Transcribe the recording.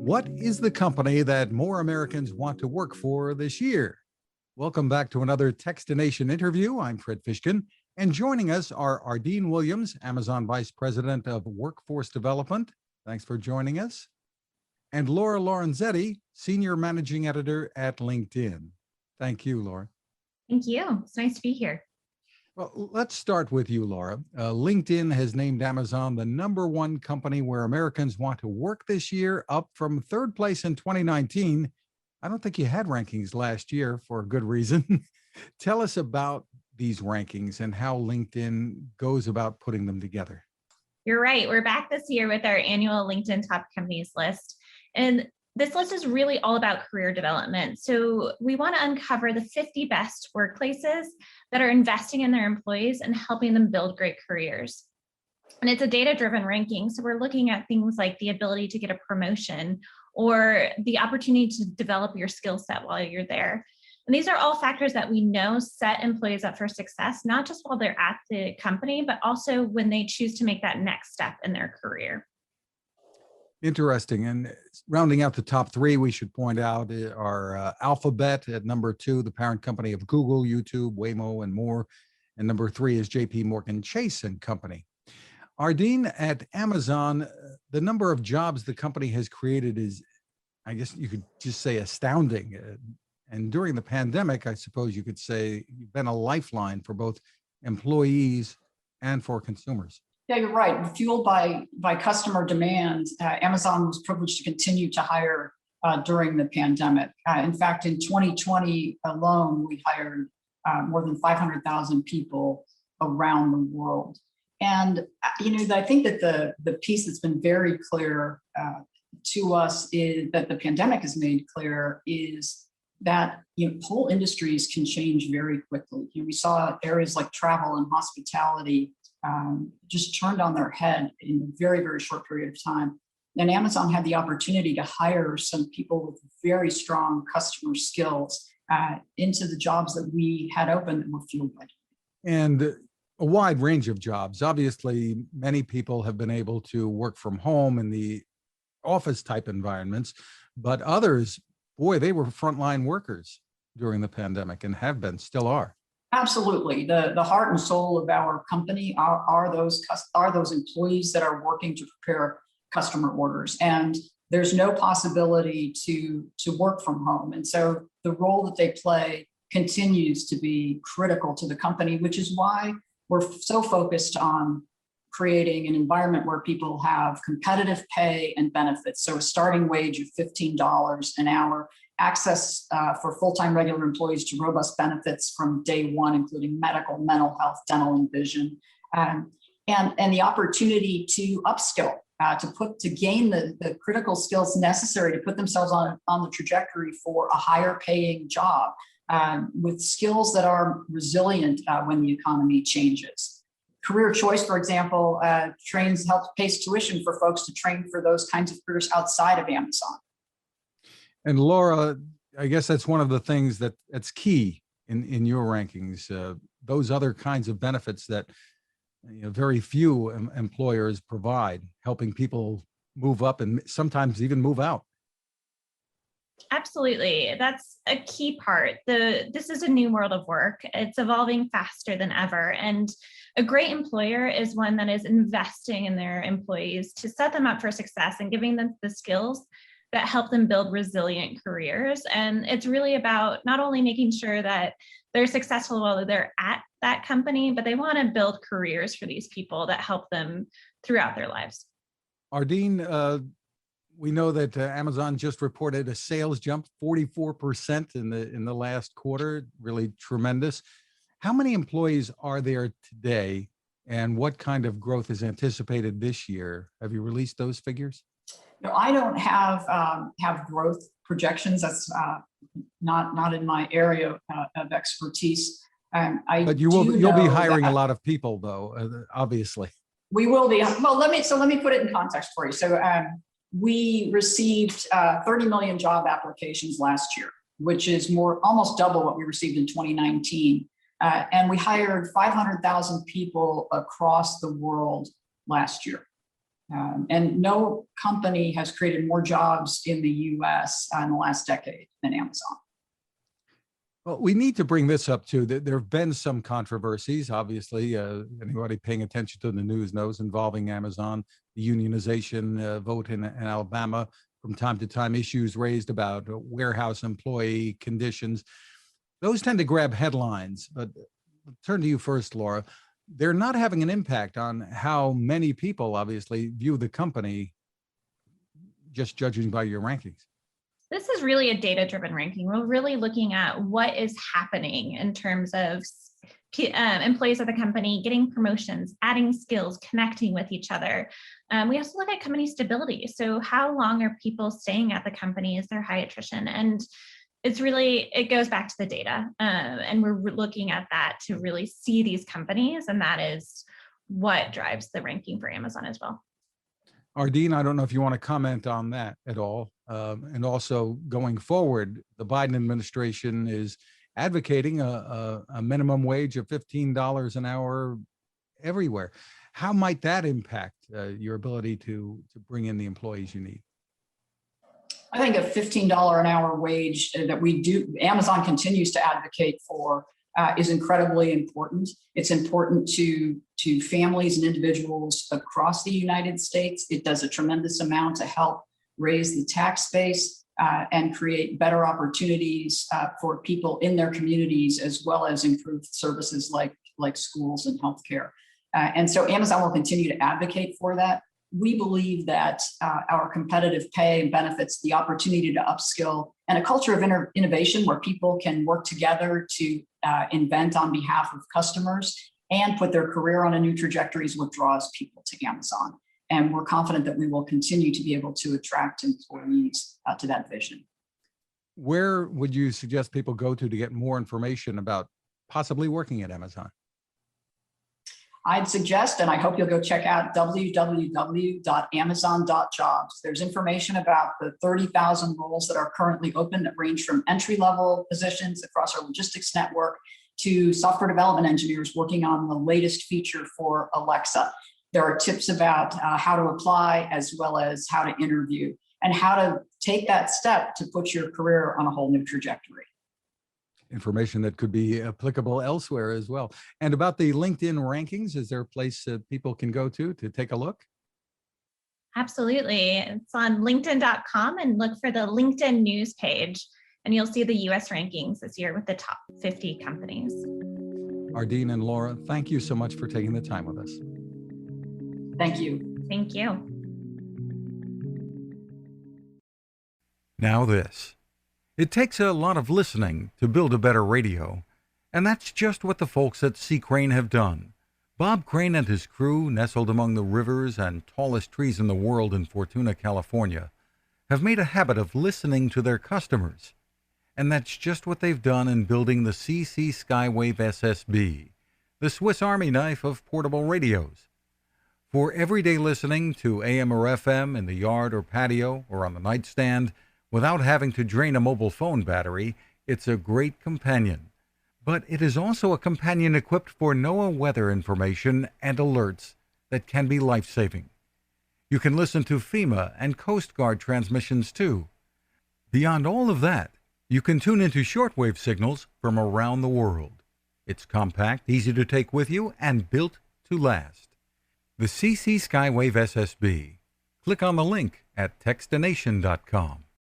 What is the company that more Americans want to work for this year? Welcome back to another Techstination interview. I'm Fred Fishkin, and joining us are Ardeen Williams, Amazon Vice President of Workforce Development. Thanks for joining us. And Laura Lorenzetti, Senior Managing Editor at LinkedIn. Thank you, Laura. Thank you. It's nice to be here. Well, let's start with you, Laura. LinkedIn has named Amazon the #1 company where Americans want to work this year, up from third place in 2019. I don't think you had rankings last year for a good reason. Tell us about these rankings and how LinkedIn goes about putting them together. You're right. We're back this year with our annual LinkedIn Top Companies list. And this list is really all about career development. So we want to uncover the 50 best workplaces that are investing in their employees and helping them build great careers. And it's a data-driven ranking. So we're looking at things like the ability to get a promotion or the opportunity to develop your skill set while you're there. And these are all factors that we know set employees up for success, not just while they're at the company, but also when they choose to make that next step in their career. Interesting. And rounding out the top three, we should point out are Alphabet at #2, the parent company of Google, YouTube, Waymo, and more. And #3 is JP Morgan Chase and Company. Ardeen, at Amazon, the number of jobs the company has created is, I guess you could just say, astounding. And during the pandemic, I suppose you could say you've been a lifeline for both employees and for consumers. Yeah, you're right. Fueled by customer demand, Amazon was privileged to continue to hire during the pandemic. In fact, in 2020 alone, we hired more than 500,000 people around the world. And I think that the piece that's been very clear to us is that the pandemic has made clear is that whole industries can change very quickly. We saw areas like travel and hospitality just turned on their head in a very, very short period of time. And Amazon had the opportunity to hire some people with very strong customer skills into the jobs that we had open that were fueled by. And a wide range of jobs. Obviously, many people have been able to work from home in the office type environments, but others, boy, they were frontline workers during the pandemic and have been, still are. Absolutely. The heart and soul of our company are those employees that are working to prepare customer orders. And there's no possibility to work from home. And so the role that they play continues to be critical to the company, which is why we're so focused on creating an environment where people have competitive pay and benefits. So a starting wage of $15 an hour, access for full-time regular employees to robust benefits from day one, including medical, mental health, dental, and vision, and the opportunity to upskill, to gain the critical skills necessary to put themselves on the trajectory for a higher paying job with skills that are resilient when the economy changes. Career Choice, for example, helps pays tuition for folks to train for those kinds of careers outside of Amazon. And Laura, I guess that's one of the things that's key in your rankings, those other kinds of benefits that very few employers provide, helping people move up and sometimes even move out. Absolutely. That's a key part. This is a new world of work. It's evolving faster than ever. And a great employer is one that is investing in their employees to set them up for success and giving them the skills that help them build resilient careers. And it's really about not only making sure that they're successful while they're at that company, but they want to build careers for these people that help them throughout their lives. Ardeen, we know that Amazon just reported a sales jump 44% in the last quarter, really tremendous. How many employees are there today, and what kind of growth is anticipated this year? Have you released those figures? No, I don't have growth projections. That's not in my area of expertise. But you'll be hiring a lot of people, though. Obviously, we will be. Well, let me put it in context for you. So we received 30 million job applications last year, which is almost double what we received in 2019. And we hired 500,000 people across the world last year. And no company has created more jobs in the US in the last decade than Amazon. Well, we need to bring this up too. That there have been some controversies, obviously. Anybody paying attention to the news knows, involving Amazon, the unionization vote in Alabama. From time to time, issues raised about warehouse employee conditions. Those tend to grab headlines, but I'll turn to you first, Laura. They're not having an impact on how many people obviously view the company, just judging by your rankings. This is really a data-driven ranking. We're really looking at what is happening in terms of employees of the company getting promotions, adding skills, connecting with each other. We also look at company stability. So how long are people staying at the company? Is there high attrition? And it goes back to the data. And we're looking at that to really see these companies. And that is what drives the ranking for Amazon as well. Ardeen, I don't know if you want to comment on that at all. And also going forward, the Biden administration is advocating a minimum wage of $15 an hour everywhere. How might that impact your ability to bring in the employees you need? I think a $15 an hour wage that Amazon continues to advocate for is incredibly important. It's important to families and individuals across the United States. It does a tremendous amount to help raise the tax base and create better opportunities for people in their communities, as well as improve services like schools and healthcare. And so Amazon will continue to advocate for that. We believe that our competitive pay and benefits, the opportunity to upskill, and a culture of innovation where people can work together to invent on behalf of customers and put their career on a new trajectory is what draws people to Amazon. And we're confident that we will continue to be able to attract employees to that vision. Where would you suggest people go to get more information about possibly working at Amazon? I'd suggest, and I hope you'll go check out www.amazon.jobs. There's information about the 30,000 roles that are currently open that range from entry-level positions across our logistics network to software development engineers working on the latest feature for Alexa. There are tips about how to apply, as well as how to interview and how to take that step to put your career on a whole new trajectory. Information that could be applicable elsewhere as well. And about the LinkedIn rankings, is there a place that people can go to take a look? Absolutely. It's on linkedin.com and look for the LinkedIn news page, and you'll see the US rankings this year with the top 50 companies. Ardeen and Laura, thank you so much for taking the time with us. Thank you. Thank you. Now this. It takes a lot of listening to build a better radio, and that's just what the folks at C. Crane have done. Bob Crane and his crew, nestled among the rivers and tallest trees in the world in Fortuna, California, have made a habit of listening to their customers. And that's just what they've done in building the CC Skywave SSB, the Swiss Army knife of portable radios. For everyday listening to AM or FM in the yard or patio or on the nightstand, without having to drain a mobile phone battery, it's a great companion. But it is also a companion equipped for NOAA weather information and alerts that can be life-saving. You can listen to FEMA and Coast Guard transmissions too. Beyond all of that, you can tune into shortwave signals from around the world. It's compact, easy to take with you, and built to last. The CC Skywave SSB. Click on the link at Techstination.com.